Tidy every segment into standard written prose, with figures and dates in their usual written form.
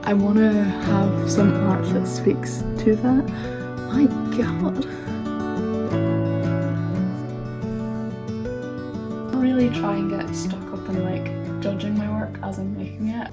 I want to have some art that speaks to that. My god. I really try and get stuck up in like judging my work as I'm making it.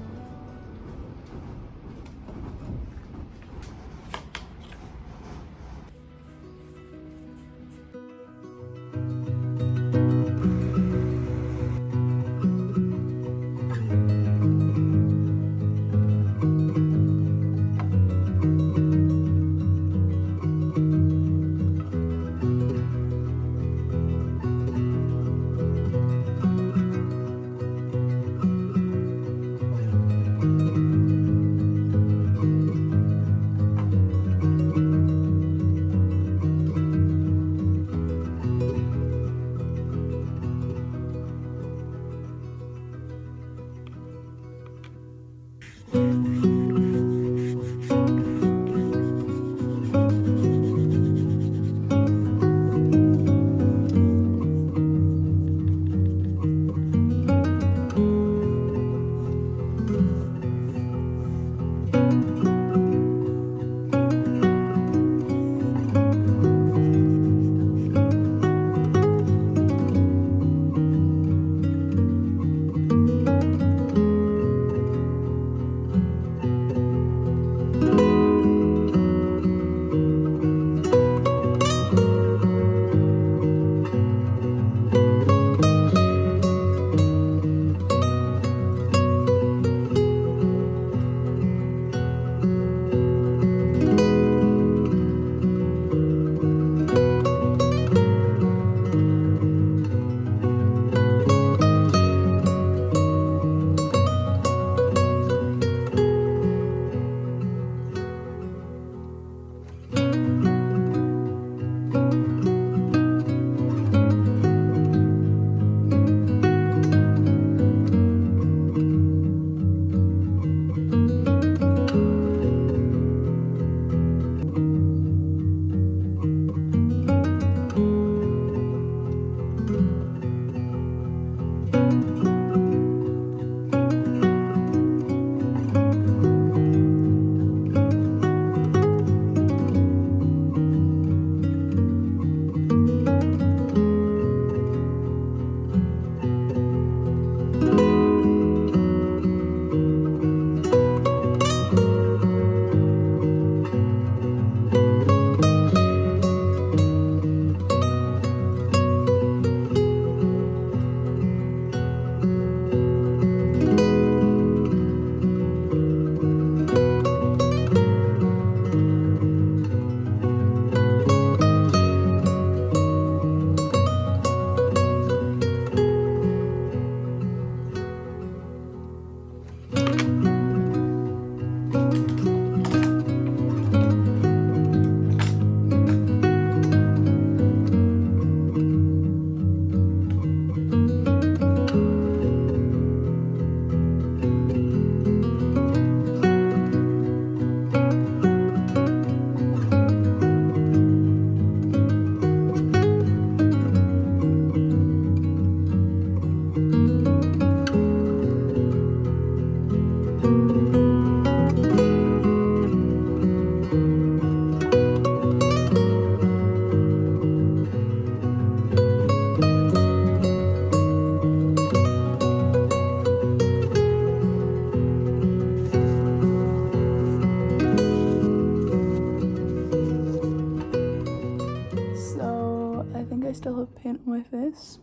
I still have paint on my face.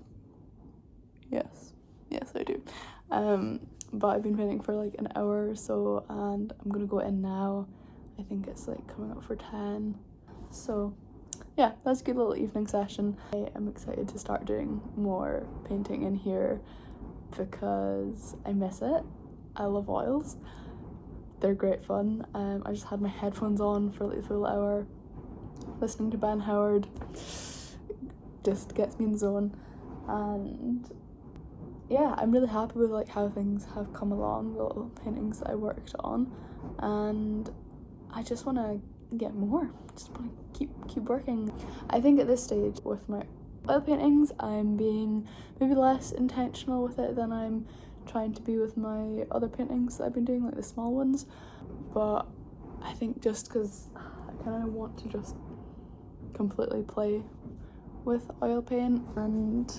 Yes, I do. But I've been painting for like an hour or so, and I'm gonna go in now. I think it's like coming up for 10. So yeah, that's a good little evening session. I am excited to start doing more painting in here because I miss it. I love oils. They're great fun. I just had my headphones on for like a full hour listening to Ben Howard. Just gets me in the zone, and yeah, I'm really happy with like how things have come along, the little paintings that I worked on, and I just want to get more. Just want to keep working. I think at this stage with my oil paintings, I'm being maybe less intentional with it than I'm trying to be with my other paintings that I've been doing, like the small ones, but I think just because I kind of want to just completely play with oil paint, and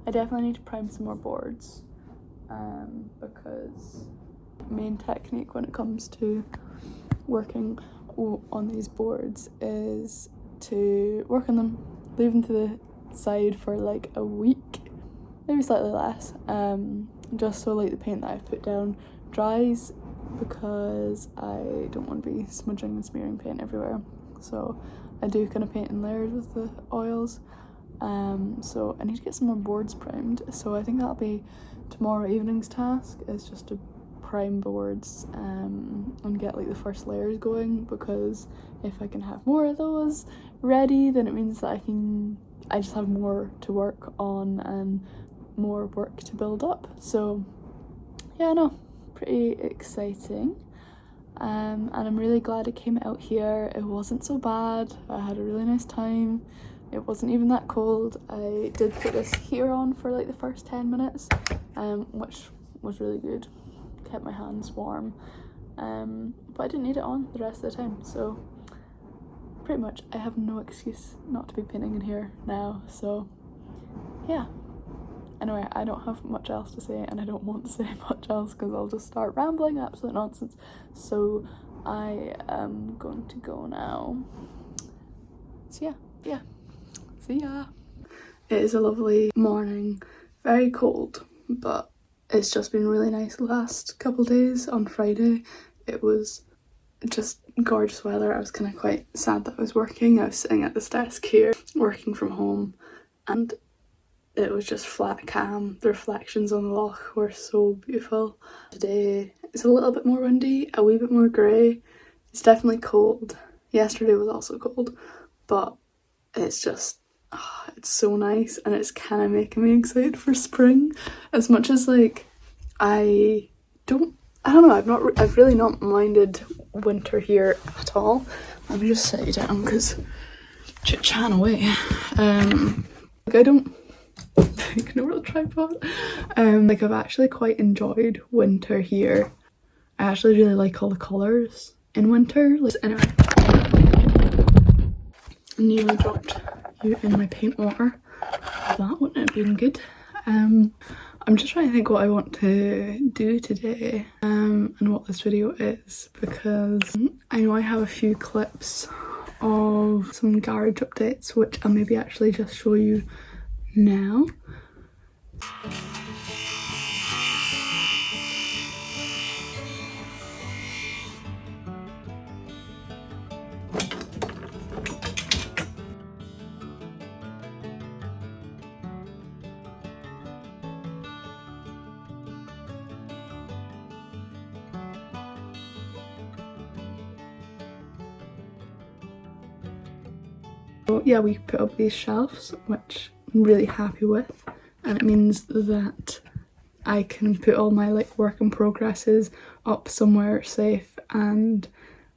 I definitely need to prime some more boards, because main technique when it comes to working on these boards is to work on them, leave them to the side for like a week, maybe slightly less, just so like the paint that I've put down dries, because I don't want to be smudging and smearing paint everywhere. So I do kind of paint in layers with the oils. So I need to get some more boards primed, so I think that'll be tomorrow evening's task, is just to prime boards and get like the first layers going, because if I can have more of those ready, then it means that I just have more to work on and more work to build up. So yeah, no, pretty exciting. And I'm really glad I came out here. It wasn't so bad. I had a really nice time. It wasn't even that cold. I did put this heater on for like the first 10 minutes, which was really good. Kept my hands warm, but I didn't need it on the rest of the time, so pretty much I have no excuse not to be painting in here now. So yeah, anyway, I don't have much else to say, and I don't want to say much else because I'll just start rambling absolute nonsense. So I am going to go now. So yeah, see ya. It is a lovely morning, very cold, but it's just been really nice the last couple of days. On Friday it was just gorgeous weather. I was kind of quite sad that I was working. I was sitting at this desk here working from home, and it was just flat calm. The reflections on the loch were so beautiful. Today it's a little bit more windy, a wee bit more grey. It's definitely cold. Yesterday was also cold, but it's just it's so nice, and it's kind of making me excited for spring. As much as like I don't know, I've really not minded winter here at all. Let me just sit down because chit-chatting away. Like I don't ignore the tripod. Like I've actually quite enjoyed winter here. I actually really like all the colours in winter. Like, anyway, nearly dropped you in my paint water. That wouldn't have been good. I'm just trying to think what I want to do today, and what this video is, because I know I have a few clips of some garage updates which I'll maybe actually just show you now. So yeah, we put up these shelves, which I'm really happy with, and it means that I can put all my like work in progresses up somewhere safe and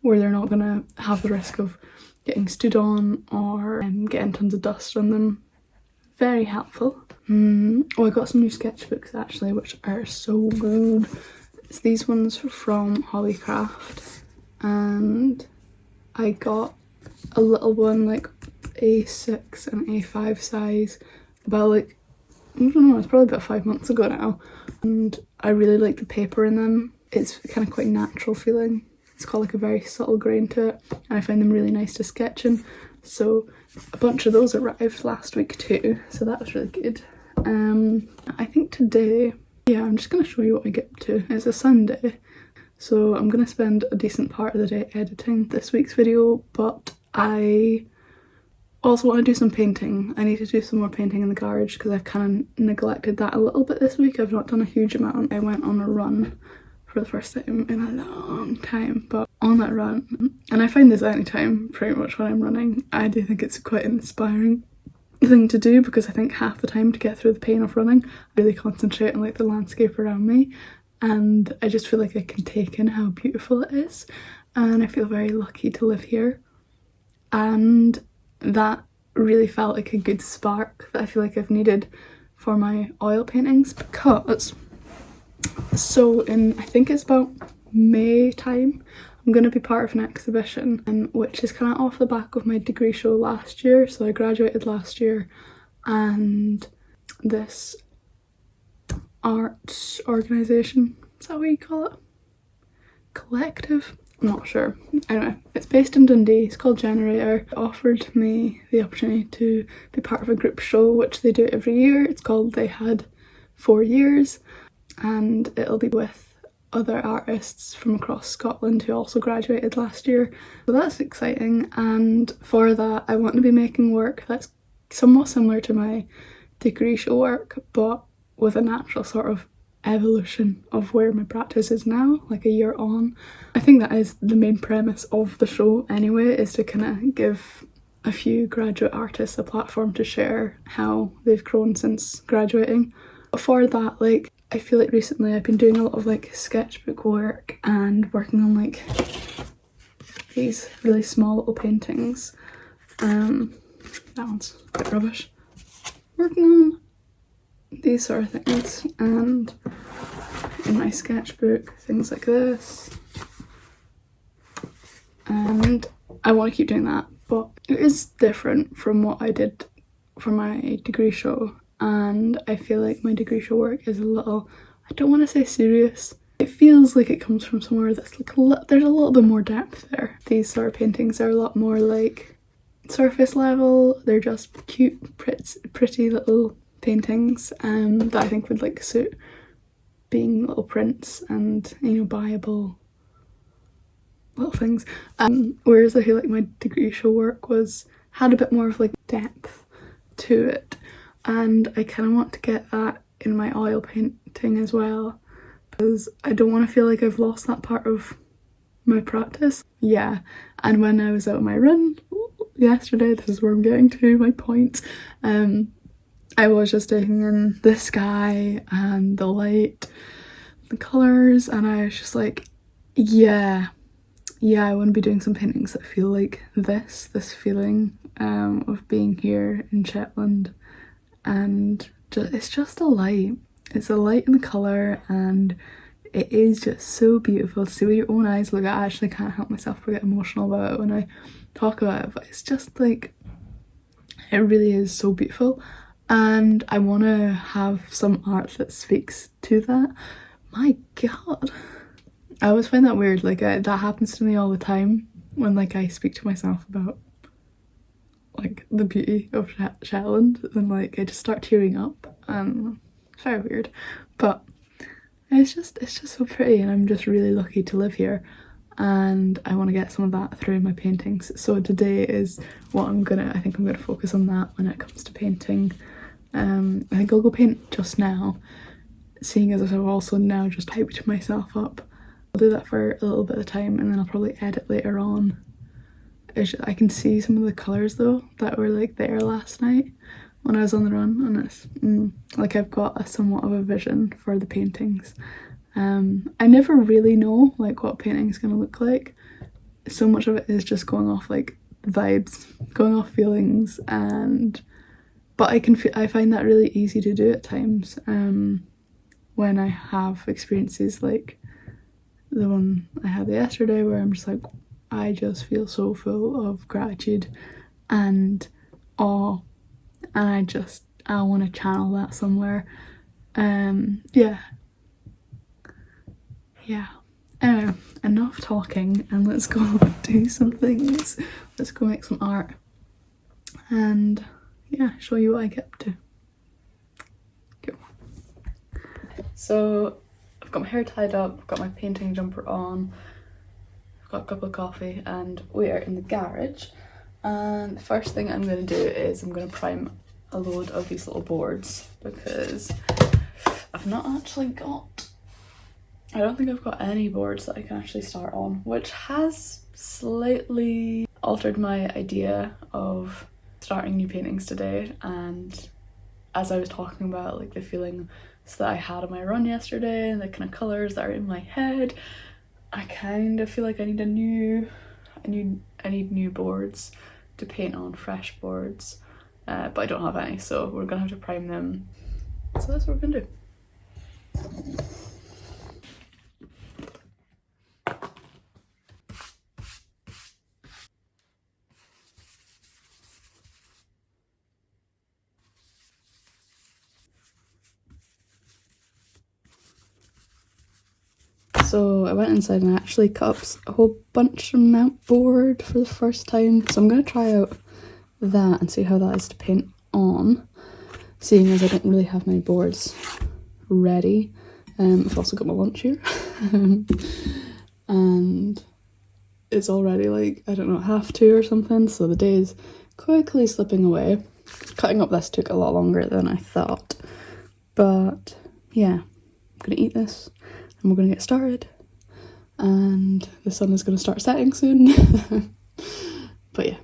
where they're not gonna have the risk of getting stood on or getting tons of dust on them. Very helpful. Oh, I got some new sketchbooks actually, which are so good. It's these ones from Hobbycraft, and I got a little one like A6 and A5 size about like, I don't know, it's probably about 5 months ago now, and I really like the paper in them. It's kind of quite natural feeling. It's got like a very subtle grain to it, and I find them really nice to sketch in. So a bunch of those arrived last week too, so that was really good. I think today, yeah, I'm just going to show you what I get up to. It's a Sunday, so I'm going to spend a decent part of the day editing this week's video, but I also want to do some painting. I need to do some more painting in the garage because I've kind of neglected that a little bit this week. I've not done a huge amount. I went on a run for the first time in a long time, but on that run, and I find this anytime pretty much when I'm running, I do think it's quite an inspiring thing to do, because I think half the time to get through the pain of running, I really concentrate on like the landscape around me, and I just feel like I can take in how beautiful it is, and I feel very lucky to live here. And that really felt like a good spark that I feel like I've needed for my oil paintings, because So I think it's about May time, I'm going to be part of an exhibition, which is kind of off the back of my degree show last year. So I graduated last year, and this art organisation, is that what you call it? Collective? I'm not sure. Anyway, it's based in Dundee, it's called Generator. It offered me the opportunity to be part of a group show, which they do every year. It's called They Had 4 Years, and it'll be with other artists from across Scotland who also graduated last year. So that's exciting, and for that I want to be making work that's somewhat similar to my degree show work, but with a natural sort of evolution of where my practice is now, like a year on. I think that is the main premise of the show anyway, is to kind of give a few graduate artists a platform to share how they've grown since graduating. But for that, like, I feel like recently I've been doing a lot of like sketchbook work and working on like these really small little paintings. That one's a bit rubbish. Working on these sort of things, and in my sketchbook, things like this. And I want to keep doing that, but it is different from what I did for my degree show. And I feel like my degree show work is a little, I don't want to say serious, it feels like it comes from somewhere that's like there's a little bit more depth there. These sort of paintings are a lot more like surface level, they're just cute, pretty little paintings that I think would like suit being little prints and, you know, buyable little things. Whereas I feel like my degree show work had a bit more of like depth to it. And I kind of want to get that in my oil painting as well, because I don't want to feel like I've lost that part of my practice. Yeah, and when I was out on my run yesterday, this is where I'm getting to my point, I was just taking in the sky and the light, the colours, and I was just like, yeah, I want to be doing some paintings that feel like this feeling of being here in Shetland. And it's just a light, it's a light in the colour, and it is just so beautiful to see with your own eyes. Look, I actually can't help myself but get emotional about it when I talk about it, but it's just like, it really is so beautiful, and I want to have some art that speaks to that. My god, I always find that weird, like that happens to me all the time when like I speak to myself about like the beauty of Shetland, and like I just start tearing up, and it's very weird, but it's just so pretty, and I'm just really lucky to live here, and I want to get some of that through my paintings. So today is what I think I'm gonna focus on that when it comes to painting. I think I'll go paint just now, seeing as I've also now just hyped myself up. I'll do that for a little bit of time, and then I'll probably edit later on. I can see some of the colours though that were like there last night when I was on the run, and it's like I've got a somewhat of a vision for the paintings. I never really know like what painting's gonna look like. So much of it is just going off like vibes, going off feelings, but I find that really easy to do at times when I have experiences like the one I had yesterday, where I'm just like, I just feel so full of gratitude and awe, and I want to channel that somewhere. Yeah. Anyway, enough talking, and let's go do some things. Let's go make some art and yeah, show you what I get up to. Go. So I've got my hair tied up, I've got my painting jumper on, got a cup of coffee, and we are in the garage. And the first thing I'm going to do is I'm going to prime a load of these little boards, because I've not actually got, I don't think I've got any boards that I can actually start on, which has slightly altered my idea of starting new paintings today. And as I was talking about like the feelings that I had on my run yesterday and the kind of colours that are in my head, I kind of feel like I need new boards to paint on, fresh boards, but I don't have any, so we're gonna have to prime them. So that's what we're gonna do. So I went inside and I actually cut up a whole bunch of mount board for the first time. So I'm going to try out that and see how that is to paint on, seeing as I don't really have many boards ready. I've also got my lunch here. And it's already like, I don't know, 2:30 or something, so the day is quickly slipping away. Cutting up this took a lot longer than I thought, but yeah, I'm gonna eat this and we're gonna get started, and the sun is gonna start setting soon. But yeah.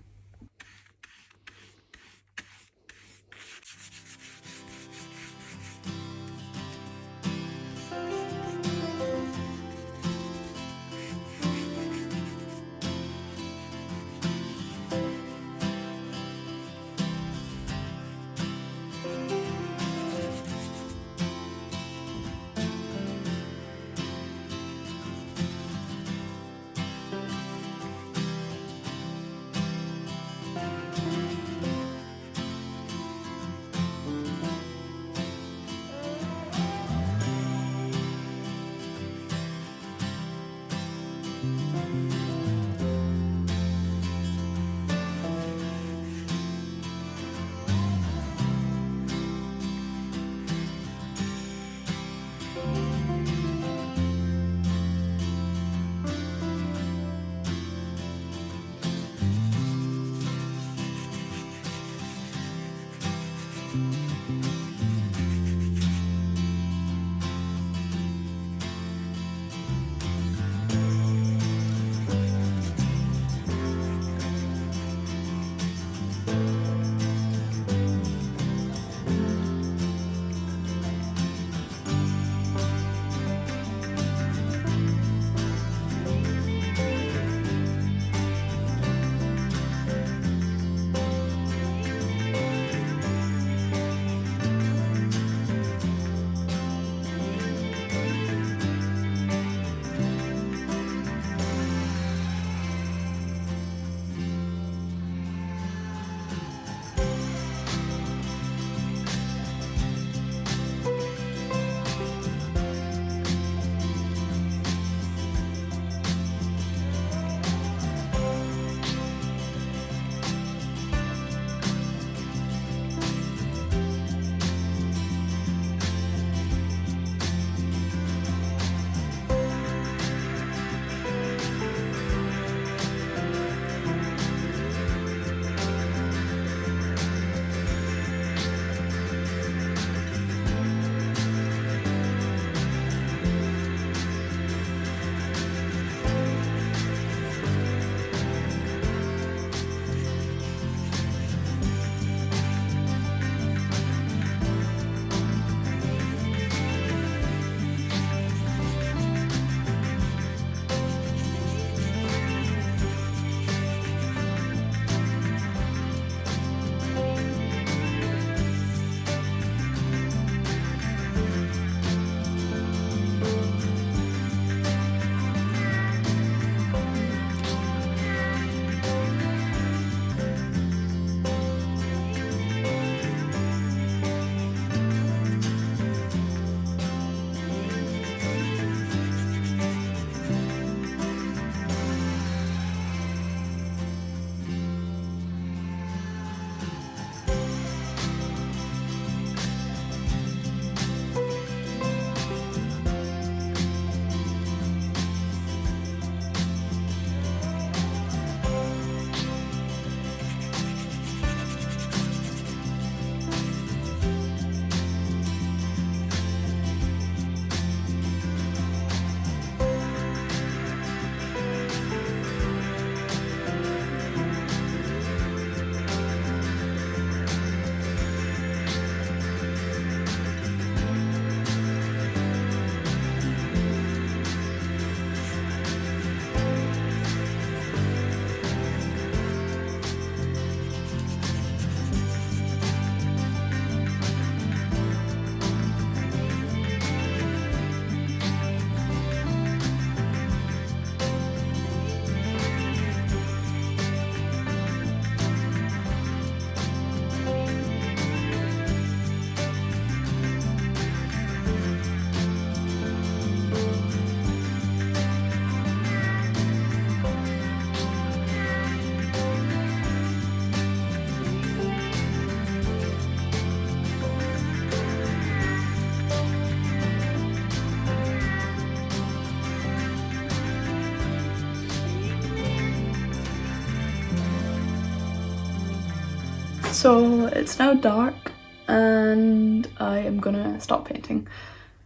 So it's now dark and I am gonna stop painting.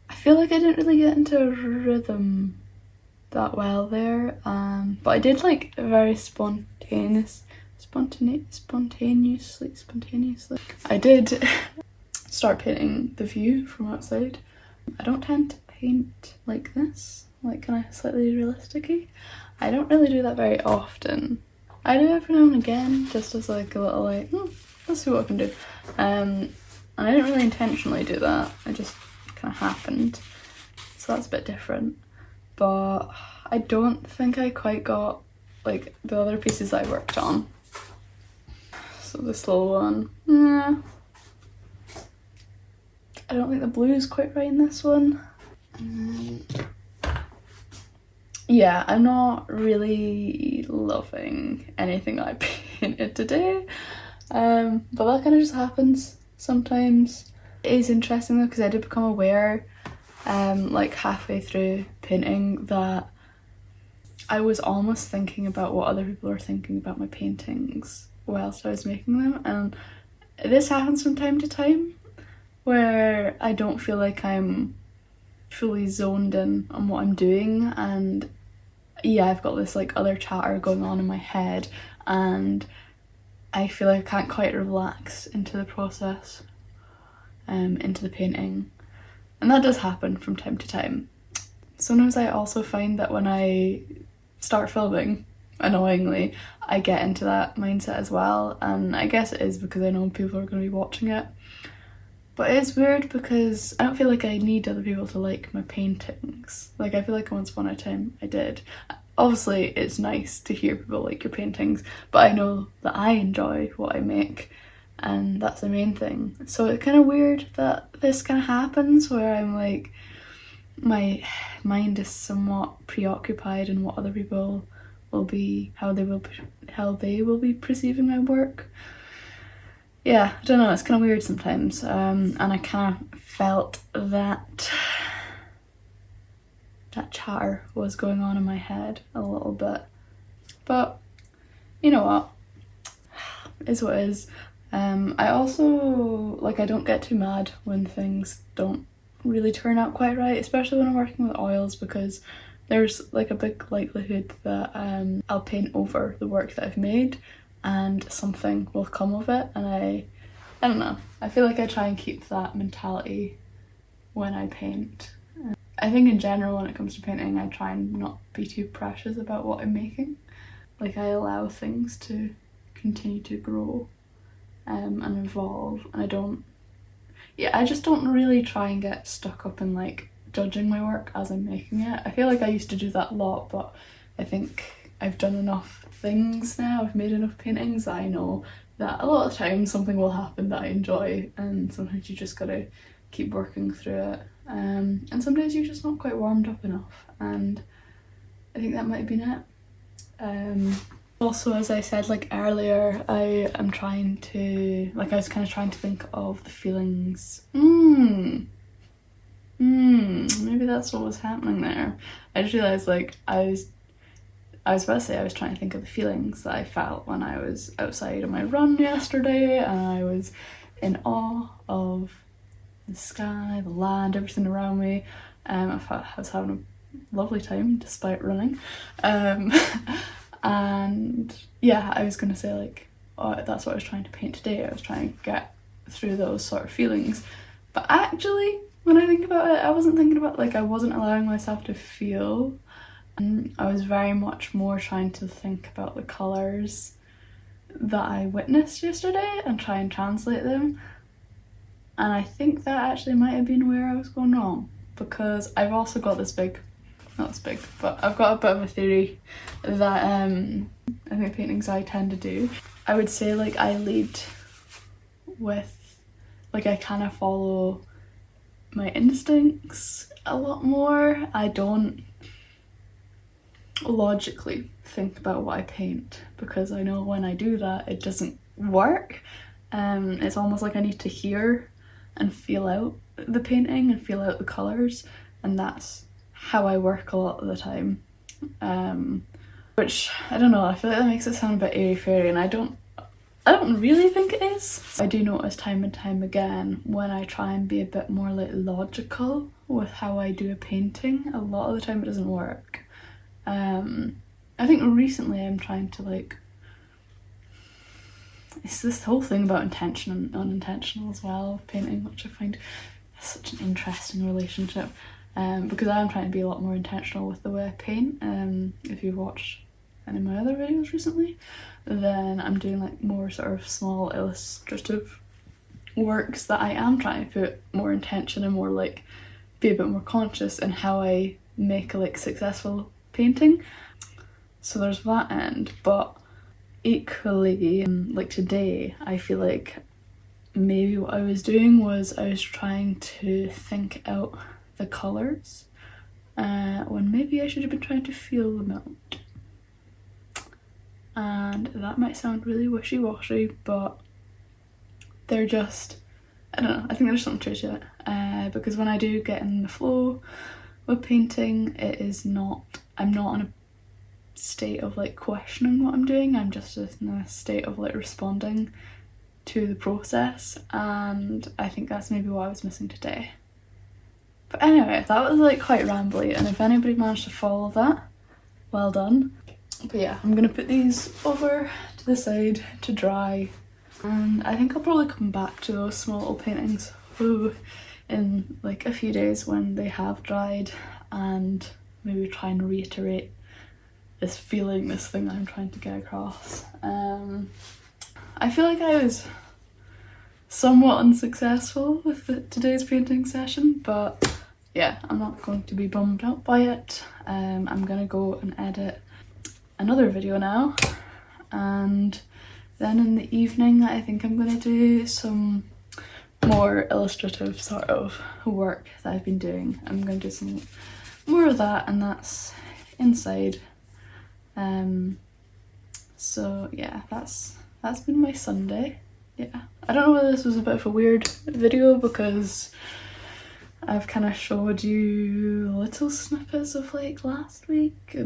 I feel like I didn't really get into a rhythm that well there, but I did like very spontaneously. I did start painting the view from outside. I don't tend to paint like this, like kind of slightly realistic-y. I don't really do that very often. I do every now and again, just as like a little like, let's see what I can do. And I didn't really intentionally do that, it just kind of happened. So that's a bit different. But I don't think I quite got like the other pieces I worked on. So the slow one, yeah. I don't think the blue is quite right in this one. Yeah, I'm not really loving anything I painted today, but that kind of just happens sometimes. It is interesting though, because I did become aware like halfway through painting that I was almost thinking about what other people are thinking about my paintings whilst I was making them, and this happens from time to time where I don't feel like I'm fully zoned in on what I'm doing, and yeah, I've got this like other chatter going on in my head and I feel like I can't quite relax into the process, into the painting, and that does happen from time to time. Sometimes I also find that when I start filming, annoyingly, I get into that mindset as well, and I guess it is because I know people are going to be watching it. But it's weird because I don't feel like I need other people to like my paintings. Like I feel like once upon a time I did. Obviously it's nice to hear people like your paintings, but I know that I enjoy what I make and that's the main thing. So it's kind of weird that this kind of happens where I'm like, my mind is somewhat preoccupied in what other people will be, how they will be perceiving my work. Yeah, I don't know, it's kind of weird sometimes, and I kind of felt that chatter was going on in my head a little bit, but you know what, it is what it is. I also, like, I don't get too mad when things don't really turn out quite right, especially when I'm working with oils, because there's like a big likelihood that I'll paint over the work that I've made and something will come of it, and I don't know, I feel like I try and keep that mentality when I paint. I think in general when it comes to painting I try and not be too precious about what I'm making. Like I allow things to continue to grow and evolve, and I just don't really try and get stuck up in like judging my work as I'm making it. I feel like I used to do that a lot, but I think I've done enough things now, I've made enough paintings that I know that a lot of times something will happen that I enjoy, and sometimes you just gotta keep working through it, and some days you're just not quite warmed up enough, and I think that might have been it. Also, as I said like earlier, I am trying to, like I was kind of trying to think of the feelings. Maybe that's what was happening there. I just realised like I was about to say I was trying to think of the feelings that I felt when I was outside on my run yesterday, and I was in awe of the sky, the land, everything around me. I was having a lovely time despite running. And yeah, I was gonna say like, oh, that's what I was trying to paint today. I was trying to get through those sort of feelings. But actually, when I think about it, I wasn't thinking about, like, I wasn't allowing myself to feel. I was very much more trying to think about the colours that I witnessed yesterday and try and translate them. And I think that actually might have been where I was going wrong, because I've also got this big, not this big, but I've got a bit of a theory that I think paintings I tend to do. I would say like I lead with, like I kind of follow my instincts a lot more. I don't logically think about what I paint, because I know when I do that it doesn't work. It's almost like I need to hear and feel out the painting and feel out the colours, and that's how I work a lot of the time. Which, I don't know, I feel like that makes it sound a bit airy-fairy, and I don't I don't really think it is. I do notice time and time again when I try and be a bit more like logical with how I do a painting, a lot of the time it doesn't work. I think recently I'm trying to like, it's this whole thing about intention and unintentional as well, painting, which I find such an interesting relationship, because I am trying to be a lot more intentional with the way I paint. If you've watched any of my other videos recently, then I'm doing like more sort of small illustrative works that I am trying to put more intention and more like be a bit more conscious in how I make a like successful painting. So there's that end, but equally, like today, I feel like maybe what I was doing was I was trying to think out the colours when maybe I should have been trying to feel them out. And that might sound really wishy-washy, but they're just, I don't know, I think there's something true to it, because when I do get in the flow with painting, it is not, I'm not in a state of like questioning what I'm doing, I'm just in a state of like responding to the process, and I think that's maybe what I was missing today. But anyway, that was like quite rambly, and if anybody managed to follow that, well done. But yeah, I'm gonna put these over to the side to dry, and I think I'll probably come back to those small little paintings in like a few days when they have dried, and maybe try and reiterate this feeling, this thing I'm trying to get across. I feel like I was somewhat unsuccessful with today's painting session, but yeah, I'm not going to be bummed out by it. I'm gonna go and edit another video now, and then in the evening I think I'm gonna do some more illustrative sort of work that I've been doing. I'm gonna do some more of that, and that's inside. So yeah, that's been my Sunday. Yeah, I don't know whether this was a bit of a weird video because I've kind of showed you little snippets of like last week,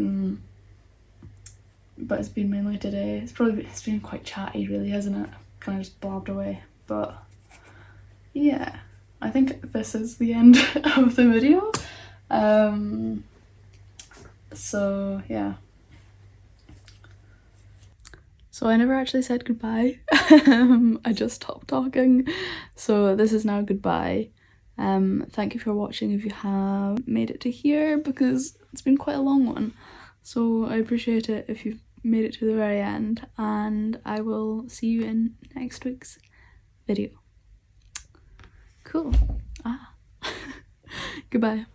but it's been mainly today. It's been quite chatty really, hasn't it? Kind of just blabbed away, but yeah, I think this is the end of the video. So yeah. So I never actually said goodbye. I just stopped talking. So this is now goodbye. Thank you for watching if you have made it to here, because it's been quite a long one. So I appreciate it if you've made it to the very end, and I will see you in next week's video. Cool. Goodbye.